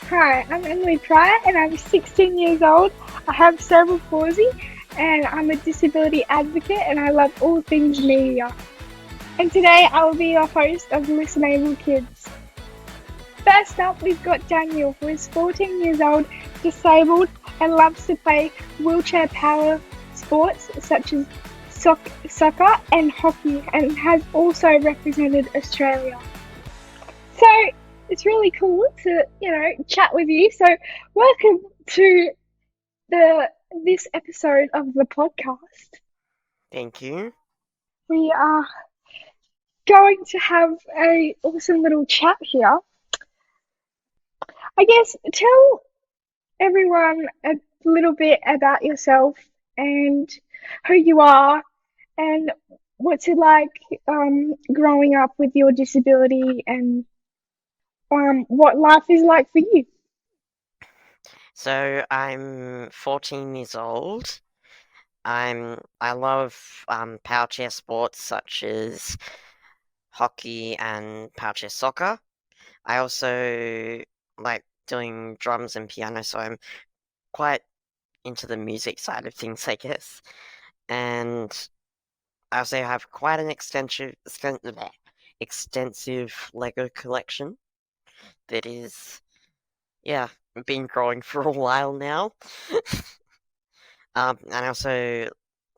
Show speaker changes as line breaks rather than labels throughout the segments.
Hi, I'm Emily Pryor and I'm 16 years old. I have cerebral palsy and I'm a disability advocate and I love all things media. And today I will be your host of ListenABLE Kids. First up, we've got Daniel, who is 14 years old, disabled, and loves to play wheelchair power sports such as soccer and hockey, and has also represented Australia. So it's really cool to, chat with you. So welcome to the this episode of the podcast.
Thank you.
We are going to have a awesome little chat here. I guess tell everyone a little bit about yourself and who you are and what's it like growing up with your disability and what life is like for you.
So I'm 14 years old. I love powerchair sports such as hockey and powerchair soccer. I also like doing drums and piano, so I'm quite into the music side of things, I guess. And I also have quite an extensive Lego collection that is, yeah, been growing for a while now. And I also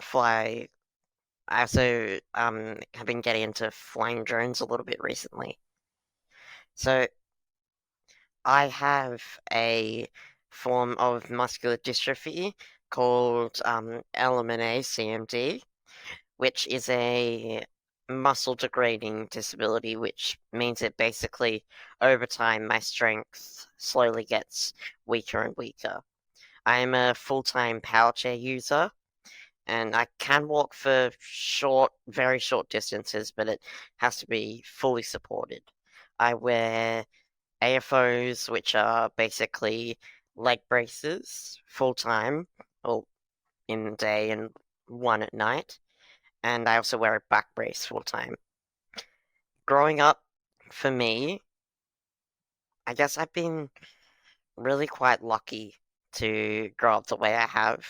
fly. I also have been getting into flying drones a little bit recently. So I have a form of muscular dystrophy called LMNA CMD, which is a muscle degrading disability, which means that basically over time my strength slowly gets weaker and weaker. I am a full-time power chair user, and I can walk for very short distances, but it has to be fully supported. I wear AFOs, which are basically leg braces, full time, or in the day and one at night, and I also wear a back brace full time. Growing up, for me, I guess I've been really quite lucky to grow up the way I have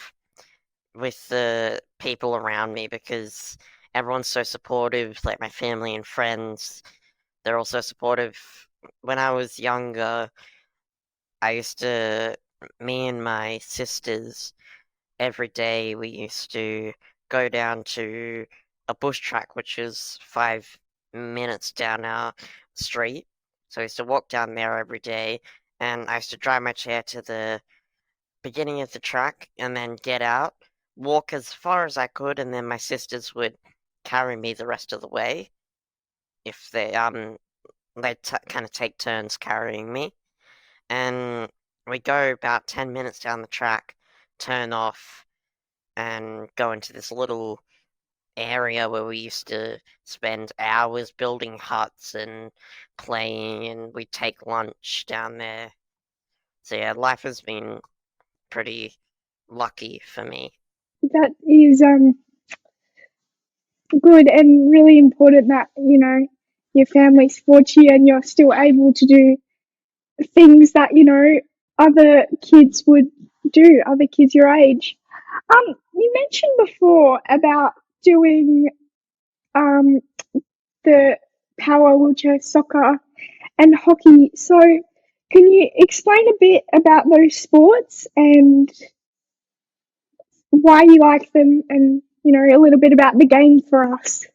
with the people around me because everyone's so supportive, like my family and friends. They're also supportive. When I was younger, I used to, me and my sisters, every day we used to go down to a bush track, which is 5 minutes down our street. So I used to walk down there every day, and I used to drive my chair to the beginning of the track and then get out, walk as far as I could, and then my sisters would carry me the rest of the way. If they kind of take turns carrying me, and we go about 10 minutes down the track, turn off, and go into this little area where we used to spend hours building huts and playing, and we take lunch down there. So yeah, life has been pretty lucky for me.
That is good and really important that your family supports you and you're still able to do things that other kids would do, other kids your age. You mentioned before about doing um the power wheelchair soccer and hockey. So can you explain a bit about those sports and why you like them and a little bit about the game for us?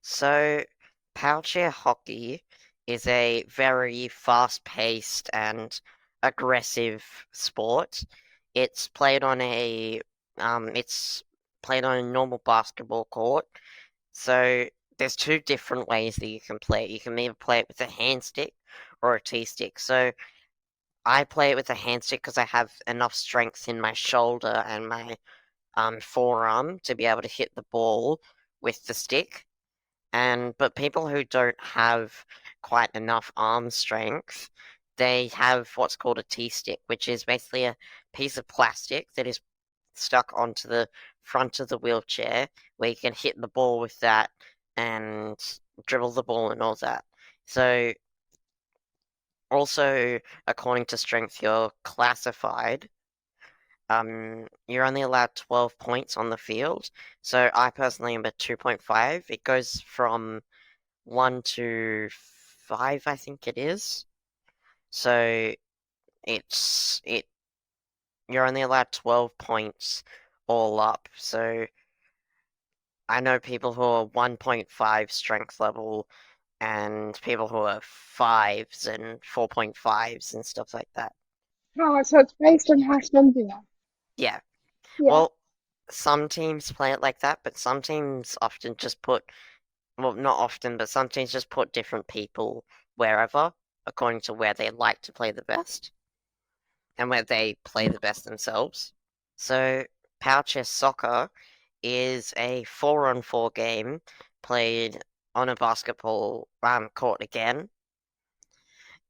So, Powerchair Hockey is a very fast-paced and aggressive sport. It's played on it's played on a normal basketball court. So there's two different ways that you can play it. You can either play it with a hand stick or a T stick. So I play it with a hand stick because I have enough strength in my shoulder and my forearm to be able to hit the ball with the stick. But people who don't have quite enough arm strength, they have what's called a T-stick, which is basically a piece of plastic that is stuck onto the front of the wheelchair, where you can hit the ball with that and dribble the ball and all that. So Also, according to strength, you're classified. You're only allowed 12 points on the field. So I personally am at 2.5. It goes from 1 to 5, I think it is. So it's it you're only allowed 12 points all up. So I know people who are 1.5 strength level and people who are 5s and 4.5s and stuff like that.
Oh, so it's based on how strong you are.
Yeah.
Yeah.
Well, some teams play it like that, but some teams often just put, well, not often, but some teams just put different people wherever, according to where they like to play the best and where they play the best themselves. So, Powerchair Soccer is a 4-on-4 game played on a basketball court again.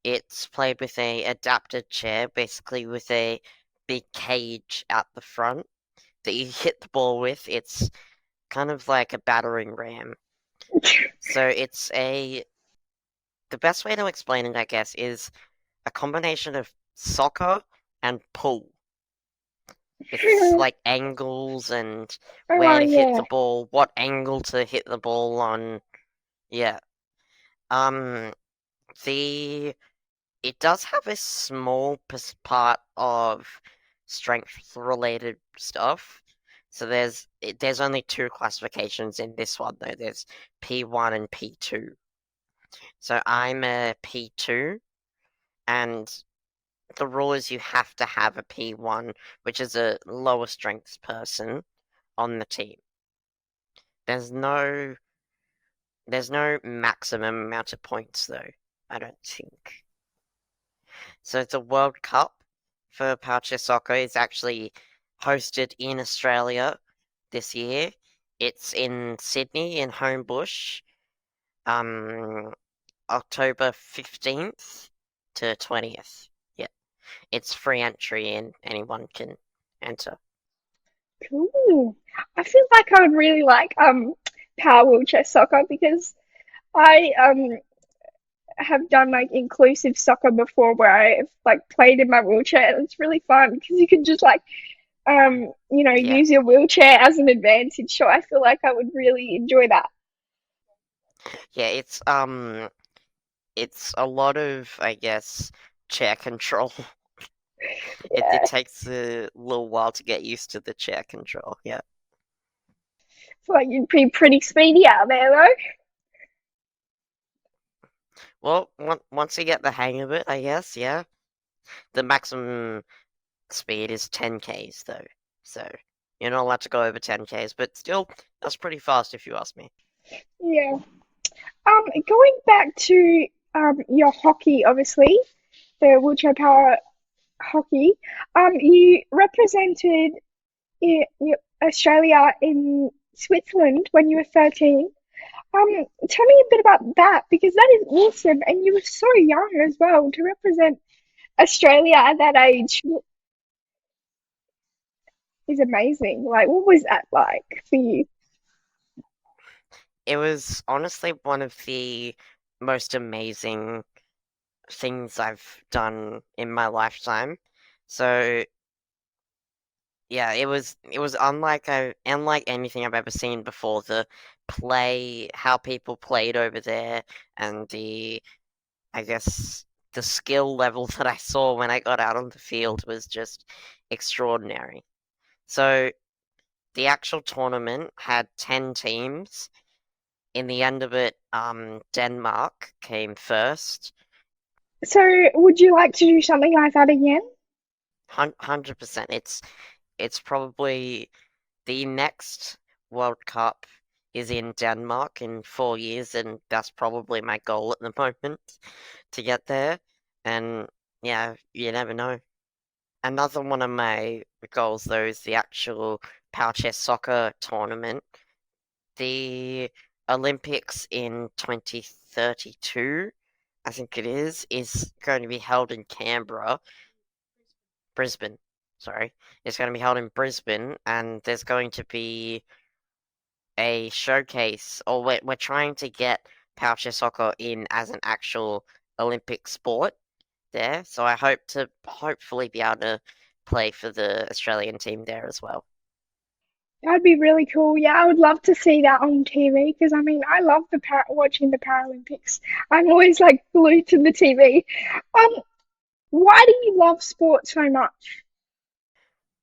It's played with a adapted chair, basically with a big cage out the front that you hit the ball with. It's kind of like a battering ram. So the best way to explain it, I guess, is a combination of soccer and pool. It's like angles and where
Oh
to hit
yeah.
the ball, what angle to hit the ball on. Yeah. Um, the it does have a small part of strength related stuff. So there's only two classifications in this one though. There's P1 and P2. So I'm a P2, and the rule is you have to have a P1, which is a lower strength person on the team. There's no there's no maximum amount of points though, I don't think. So the World Cup for Powerchair Soccer is actually hosted in Australia this year. It's in Sydney in Homebush, um, October 15th to 20th. Yeah, it's free entry and anyone can enter.
Cool. I feel like I would really like power wheelchair soccer because I have done like inclusive soccer before where I've like played in my wheelchair and it's really fun because you can just like
Yeah,
use your wheelchair as an advantage. So I feel like I would really enjoy that.
yeah, it's a lot of, I guess, chair control. It
Yeah.
takes a little while to get used to the chair control. Yeah.
Feel like you'd be pretty speedy out there though.
Well, once you get the hang of it, I guess, yeah. The maximum speed is 10 Ks though, so you're not allowed to go over 10 Ks, but still, that's pretty fast if you ask me.
Yeah. Going back to your hockey, obviously, the wheelchair power hockey. You represented Australia in Switzerland when you were 13. Tell me a bit about that because that is awesome, and you were so young as well to represent Australia at that age is amazing. Like, what was that like for you?
It was honestly one of the most amazing things I've done in my lifetime. So yeah, it was unlike anything I've ever seen before. The play, how people played over there, and I guess the skill level that I saw when I got out on the field was just extraordinary. So the actual tournament had 10 teams. In the end of it, Denmark came first.
So, would you like to do something like that again?
100%. It's probably the next World Cup is in Denmark in 4 years, and that's probably my goal at the moment to get there. And yeah, you never know. Another one of my goals, though, is the actual Powerchair Soccer tournament. The Olympics in 2032, I think it is going to be held in Canberra, Brisbane. Sorry, it's going to be held in Brisbane, and there's going to be a showcase, or we're trying to get Powerchair Soccer in as an actual Olympic sport. there. So I hope to hopefully be able to play for the Australian team there as well.
That'd be really cool. Yeah, I would love to see that on TV because I mean, I love watching the Paralympics. I'm always like glued to the TV. Um, why do you love sport so much?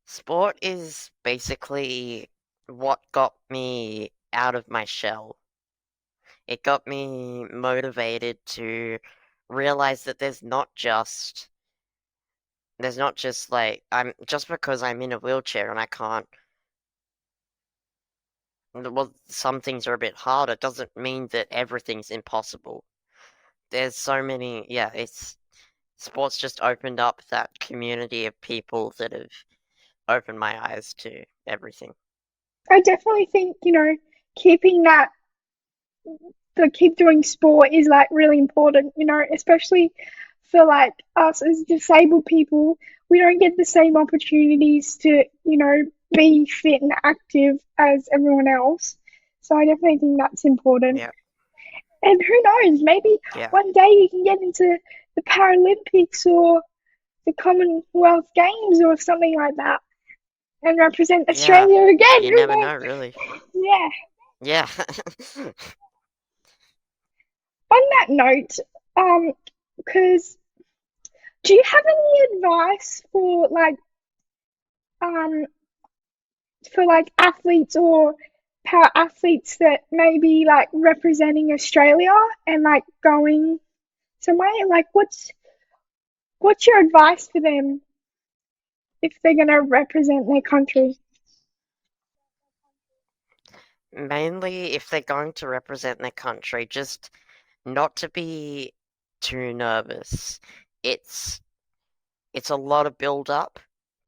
Sport is basically what got me out of my shell. It got me motivated to realize that there's not just like I'm just because I'm in a wheelchair and I can't well some things are a bit harder doesn't mean that everything's impossible. There's so many yeah, it's sports just opened up that community of people that have opened my eyes to everything.
I definitely think, keeping that to keep doing sport is like really important, especially for like us as disabled people. We don't get the same opportunities to, be fit and active as everyone else. So I definitely think that's important.
Yeah,
And who knows, maybe
yeah,
one day you can get into the Paralympics or the Commonwealth Games or something like that and represent
yeah.
Australia again.
You
Who
never
knows?
know, really.
Yeah.
Yeah.
On that note, because do you have any advice um for like athletes or para athletes that may be like representing Australia and like going somewhere? Like what's your advice for them if they're gonna represent their country?
Mainly if they're going to represent their country, just not to be too nervous. It's it's a lot of build up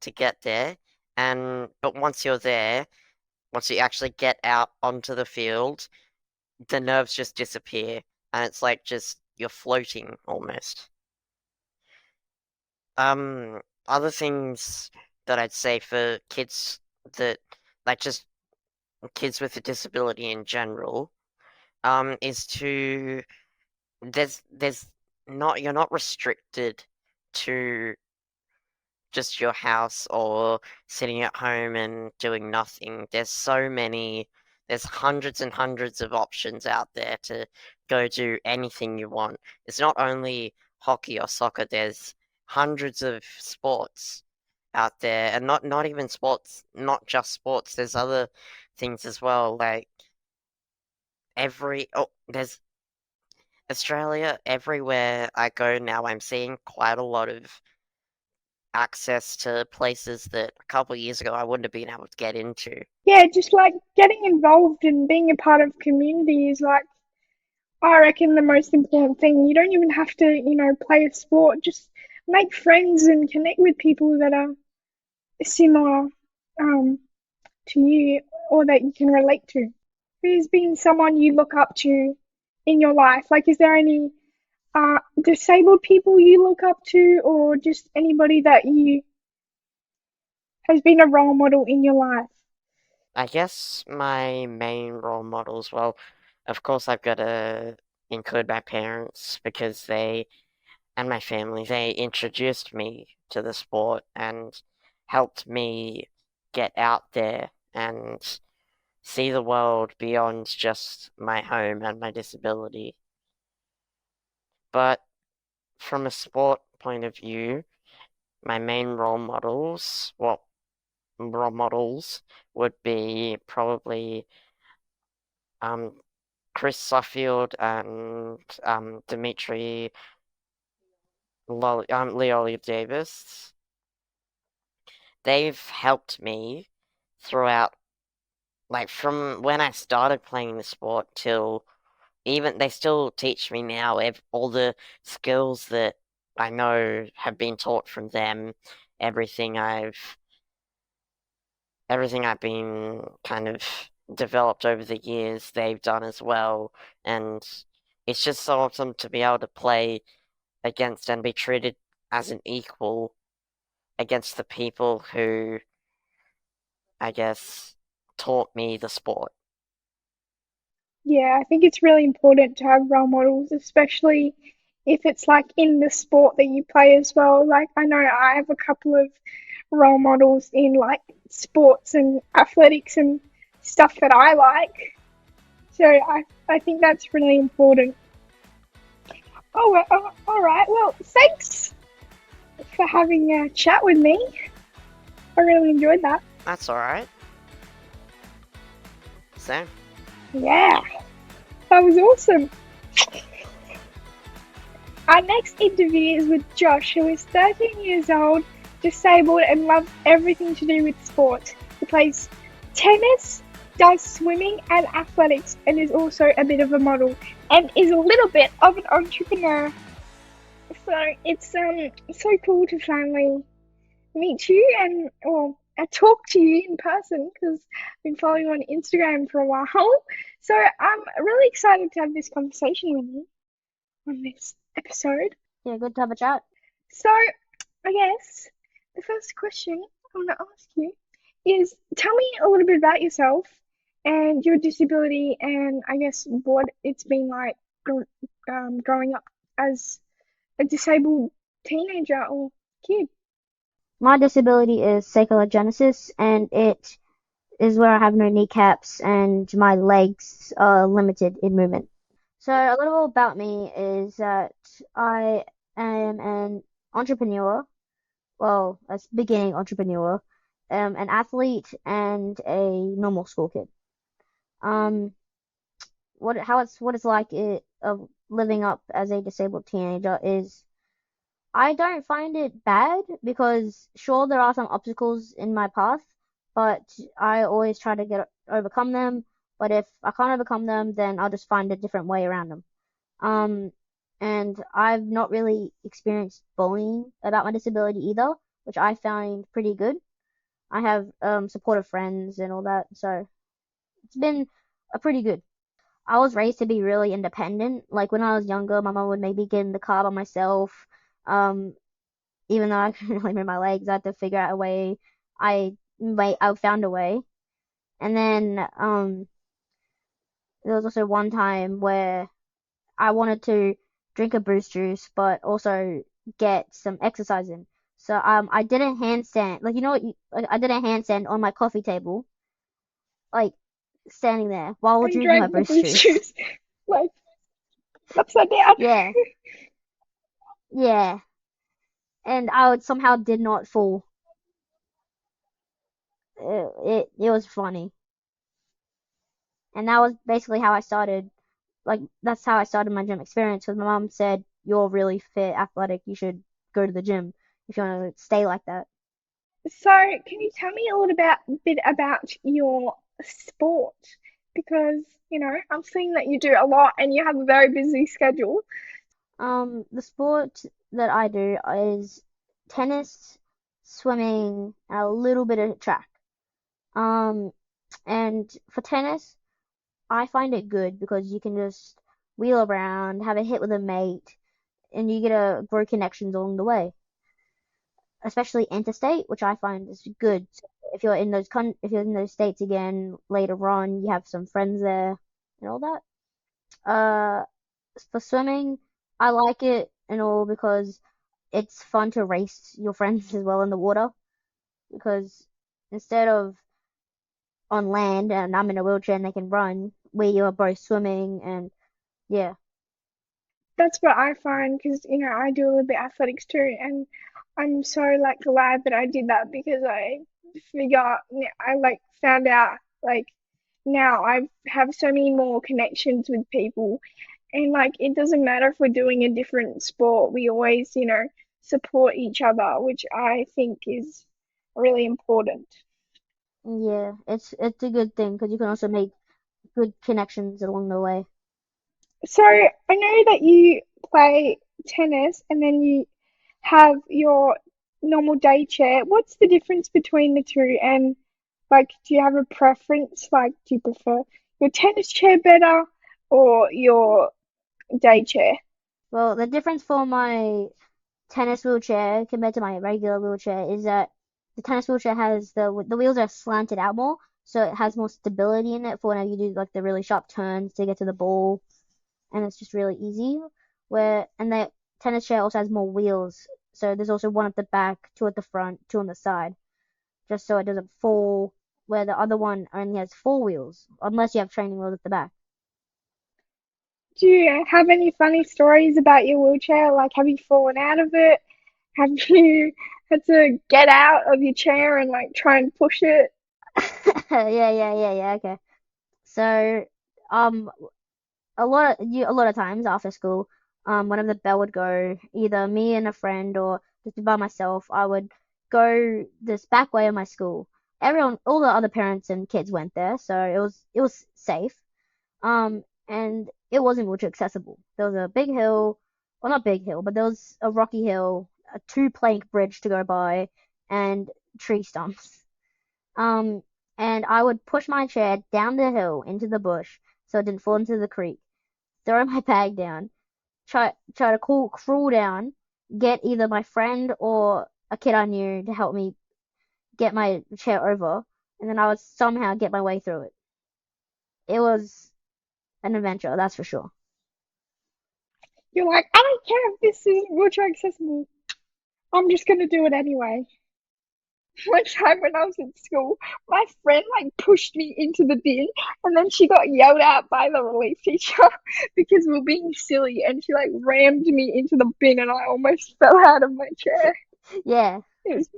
to get there, and but once you're there, once you actually get out onto the field, the nerves just disappear, and it's like just you're floating almost. Other things that I'd say for kids that like just kids with a disability in general, is to there's not you're not restricted to just your house or sitting at home and doing nothing. There's hundreds and hundreds of options out there to go do anything you want. It's not only hockey or soccer, there's hundreds of sports out there, and not even sports, not just sports, there's other things as well, like there's Australia, everywhere I go now, I'm seeing quite a lot of access to places that a couple of years ago I wouldn't have been able to get into.
Yeah, just like getting involved and being a part of community is like I reckon the most important thing. You don't even have to, play a sport. Just make friends and connect with people that are similar um, to you or that you can relate to. Who's been someone you look up to in your life? Like, is there any disabled people you look up to, or just anybody that you has been a role model in your life?
I guess my main role models, well, of course I've got to include my parents because they and my family, they introduced me to the sport and helped me get out there and see the world beyond just my home and my disability. But from a sport point of view, my main role models would be probably um Chris Suffield and Dimitri Leoli Davis. They've helped me throughout, like from when I started playing the sport till even they still teach me now all the skills that I know have been taught from them, everything I've everything I've been kind of developed over the years, they've done as well. And it's just so awesome to be able to play against and be treated as an equal against the people who, I guess, taught me the sport.
Yeah, I think it's really important to have role models, especially if it's like in the sport that you play as well. Like I know I have a couple of role models in like sports and athletics and stuff that I like. So I think that's really important. All right. Well, thanks for having a chat with me. I really enjoyed that.
That's alright. So,
Yeah, that was awesome. Our next interview is with Josh, who is 13 years old, disabled, and loves everything to do with sport. He plays tennis, does swimming and athletics, and is also a bit of a model, and is a little bit of an entrepreneur. So it's so cool to finally meet you and talk to you in person because I've been following you on Instagram for a while. So I'm really excited to have this conversation with you on this episode.
Yeah, good to have a chat.
So I guess the first question I want to ask you is tell me a little bit about yourself and your disability and I guess what it's been like growing up as a disabled teenager or kid.
My disability is sacrogenesis, and it is where I have no kneecaps and my legs are limited in movement. So a little about me is that I am an entrepreneur, well, a beginning entrepreneur, an athlete, and a normal school kid. Um, what it's like of living up as a disabled teenager is I don't find it bad because sure there are some obstacles in my path, but I always try to overcome them. But if I can't overcome them, then I'll just find a different way around them. Um, and I've not really experienced bullying about my disability either, which I find pretty good. I have supportive friends and all that, so it's been a pretty good. I was raised to be really independent. Like when I was younger, my mom would maybe get in the car by myself. Um, Even though I couldn't really move my legs, I had to figure out a way. I found a way. And then there was also one time where I wanted to drink a boost juice, but also get some exercise in. So I did a handstand, like you know what, like I did a handstand on my coffee table, like standing there while
And
drinking my
drank the
boost
boost
juice.
juice like upside down.
Yeah, yeah, and I would somehow did not fall. It was funny, and that was basically how I started. Like that's how I started my gym experience because my mom said you're really fit, athletic, you should go to the gym if you want to stay like that.
So, can you tell me a little bit about your sport? Because, I'm seeing that you do a lot and you have a very busy schedule.
The sport that I do is tennis, swimming, and a little bit of track. Um, and for tennis, I find it good because you can just wheel around, have a hit with a mate, and you get to grow connections along the way, especially interstate, which I find is good. So if you're in if you're in those states again later on, you have some friends there and all that. Uh, for swimming, I like it and all because it's fun to race your friends as well in the water because instead of on land and I'm in a wheelchair and they can run, we are both swimming and yeah.
That's what I find because, I do a little bit athletics too. And I'm so like glad that I did that because I like found out like now I have so many more connections with people. And like it doesn't matter if we're doing a different sport, we always, support each other, which I think is really important.
Yeah, it's a good thing because you can also make good connections along the way.
So I know that you play tennis and then you have your normal day chair. What's the difference between the two? And like, do you have a preference? Like, do you prefer your tennis chair better or your day chair?
Well, the difference for my tennis wheelchair compared to my regular wheelchair is that the tennis wheelchair has the wheels are slanted out more, so it has more stability in it for whenever you do like the really sharp turns to get to the ball, and it's just really easy. and the tennis chair also has more wheels. So there's also one at the back, two at the front, two on the side, just so it doesn't fall. Where the other one only has four wheels, unless you have training wheels at the back.
Do you have any funny stories about your wheelchair? Like, have you fallen out of it? Have you had to get out of your chair and like try and push it?
Yeah. Okay. So, um, a lot of times after school, whenever the bell would go, either me and a friend or just by myself, I would go this back way of my school. All the other parents and kids went there, so it was safe. And it wasn't wheelchair accessible. There was a big hill, well, not big hill, but there was a rocky hill, a two plank bridge to go by, and tree stumps. Um, and I would push my chair down the hill into the bush so it didn't fall into the creek, throw my bag down, try to crawl down, get either my friend or a kid I knew to help me get my chair over, and then I would somehow get my way through it. It was an adventure, that's for sure.
You're like, I don't care if this isn't wheelchair accessible. I'm just gonna do it anyway. One time when I was in school, my friend like pushed me into the bin and then she got yelled at by the relief teacher because we were being silly and she like rammed me into the bin and I almost fell out of my chair.
Yeah,
It was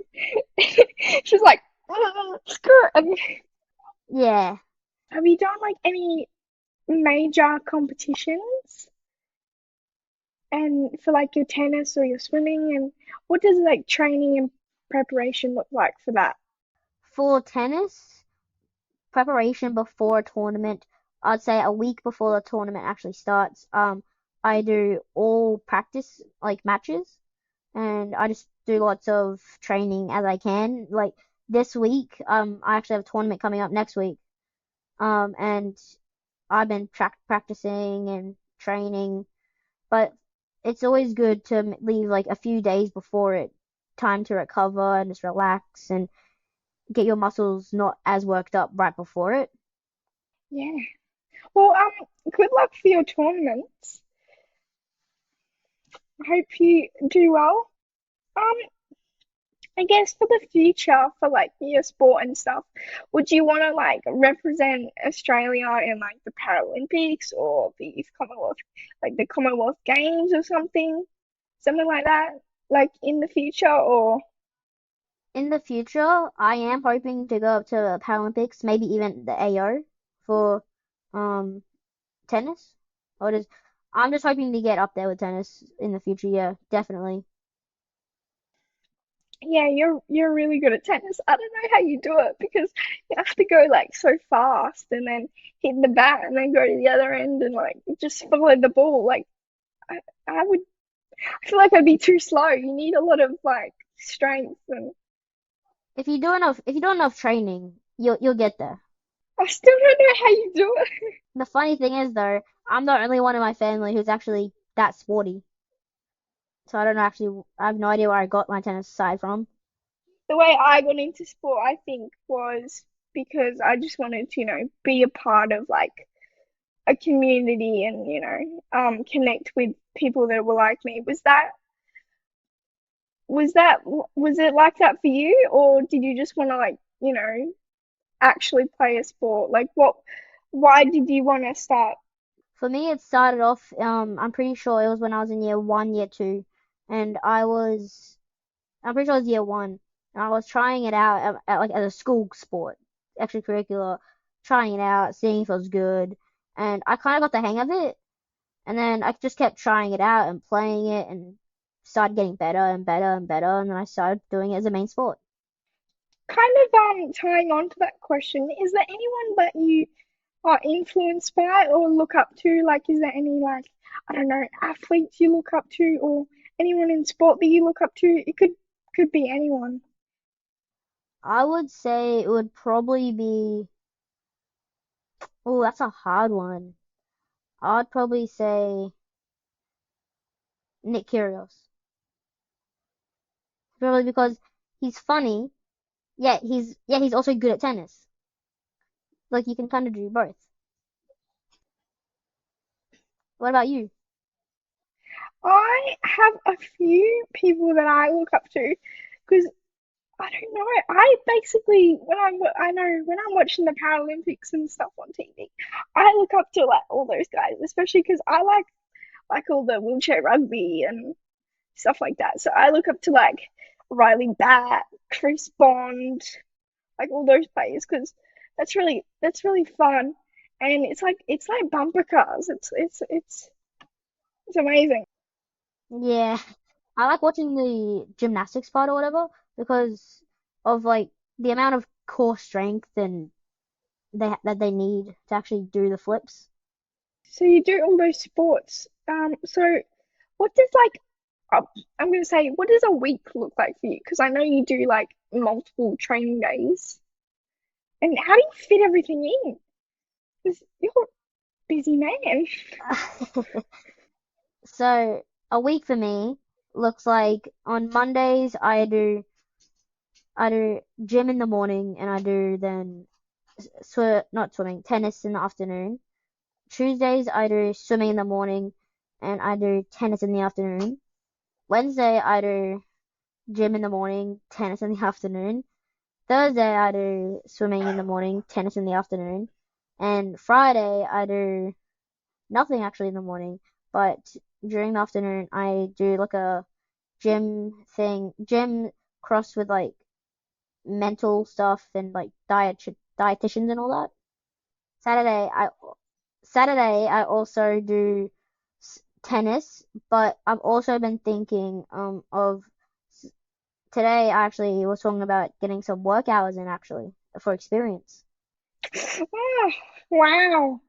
she was like, screw it.
yeah.
Have you done like any major competitions and for like your tennis or your swimming, and what does like training and preparation look like for that?
For tennis, preparation before a tournament, I'd say a week before the tournament actually starts, I do all practice like matches and I just do lots of training as I can. Like this week, I actually have a tournament coming up next week. And I've been practicing and training, but it's always good to leave like a few days before it, time to recover and just relax and get your muscles not as worked up right before it.
Yeah. Well, good luck for your tournaments. I hope you do well. Um, I guess for the future, for like your sport and stuff, would you want to like represent Australia in like the Paralympics or the Commonwealth, like the Commonwealth Games or something like that, like in the future? Or
In the future, I am hoping to go up to the Paralympics, maybe even the AO for um tennis. Or just I'm just hoping to get up there with tennis in the future. Yeah, definitely.
yeah, you're really good at tennis. I don't know how you do it because you have to go like so fast and then hit the bat and then go to the other end and like just follow the ball. Like I, I would, I feel like I'd be too slow. You need a lot of like strength, and
If you do enough training, you'll get there.
I still don't know how you do it.
The funny thing is though, I'm the only one in my family who's actually that sporty. So I don't actually, I have no idea where I got my tennis side from.
The way I got into sport, I think, was because I just wanted to, be a part of like a community and, connect with people that were like me. Was it like that for you, or did you just want to like, actually play a sport? Like why did you want to start?
For me, it started off, I'm pretty sure it was when I was in year one, year two, and I'm pretty sure it was year one, and I was trying it out like at a school sport, extracurricular, trying it out, seeing if it was good, and I kind of got the hang of it, and then I just kept trying it out and playing it, and started getting better and better and better, and then I started doing it as a main sport.
Kind of tying on to that question, is there anyone that you are influenced by or look up to? Like, is there any like, I don't know, athletes you look up to, or anyone in sport that you look up to? It could be anyone.
I would say it would probably be, oh, that's a hard one. I'd probably say Nick Kyrgios. Probably because he's funny, yet he's also good at tennis. Like you can kind of do both. What about you?
I have a few people that I look up to because I don't know. I basically I know when I'm watching the Paralympics and stuff on TV, I look up to like all those guys, especially because I like all the wheelchair rugby and stuff like that. So I look up to like Riley Bat, Chris Bond, like all those players because that's really fun, and it's like bumper cars. It's amazing.
Yeah, I like watching the gymnastics part or whatever because of like the amount of core strength and that they need to actually do the flips.
So you do all those sports. So what does like I'm gonna say what does a week look like for you? Because I know you do like multiple training days. And how do you fit everything in? Because you're a busy man.
So a week for me looks like on Mondays I do gym in the morning and I do then not swimming, tennis in the afternoon. Tuesdays I do swimming in the morning and I do tennis in the afternoon. Wednesday I do gym in the morning, tennis in the afternoon. Thursday I do swimming in the morning, tennis in the afternoon. And Friday I do nothing actually in the morning, but during the afternoon I do like a gym crossed with like mental stuff and like dietitians and all that. Saturday I Saturday I also do tennis, but I've also been thinking of today I actually was talking about getting some work hours in actually for experience.
Oh, wow.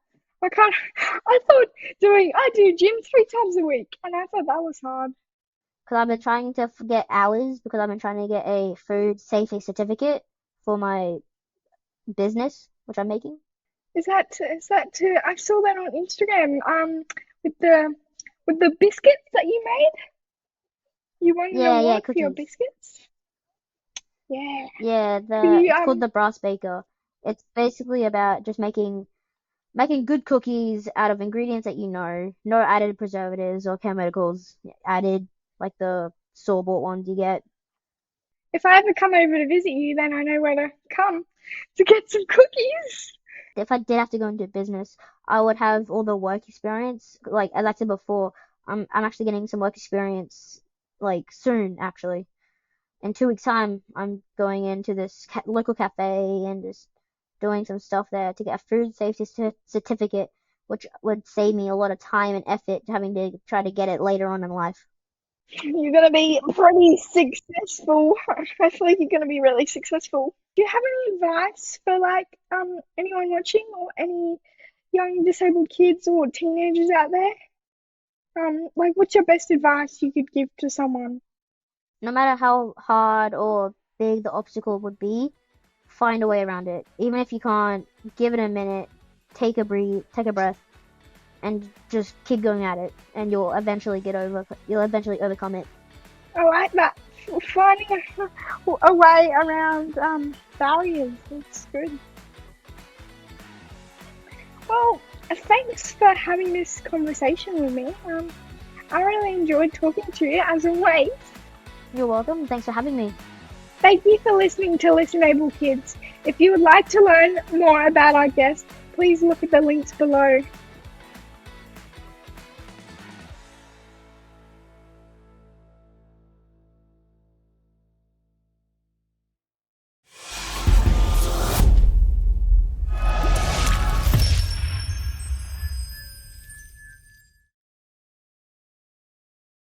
I can't. I do gym 3 times a week, and I thought that was hard.
Because I've been trying to get hours because I've been trying to get a food safety certificate for my business, which I'm making.
Is that I saw that on Instagram. With the biscuits that you made. You won an
Yeah,
award for your
cookies.
biscuits. Yeah.
Yeah,
Could you
it's called the Brass Baker. It's basically about just making good cookies out of ingredients that you know, no added preservatives or chemicals added, like the store-bought ones you get.
If I ever come over to visit you, then I know where to come to get some cookies.
If I did have to go into business, I would have all the work experience. Like as I said before, I'm actually getting some work experience like soon actually. In 2 weeks' time, I'm going into this local cafe and just doing some stuff there to get a food safety certificate, which would save me a lot of time and effort having to try to get it later on in life.
You're gonna be pretty successful. I feel like you're gonna be really successful. Do you have any advice for like anyone watching or any young disabled kids or teenagers out there? Like what's your best advice you could give to someone?
No matter how hard or big the obstacle would be, find a way around it. Even if you can't, give it a minute, take a breath, and just keep going at it, and you'll eventually overcome it.
I like that. Finding a way around barriers. It's good. Well, thanks for having this conversation with me. I really enjoyed talking to you as always.
You're welcome. Thanks for having me.
Thank you for listening to ListenABLE Kids. If you would like to learn more about our guest, please look at the links below.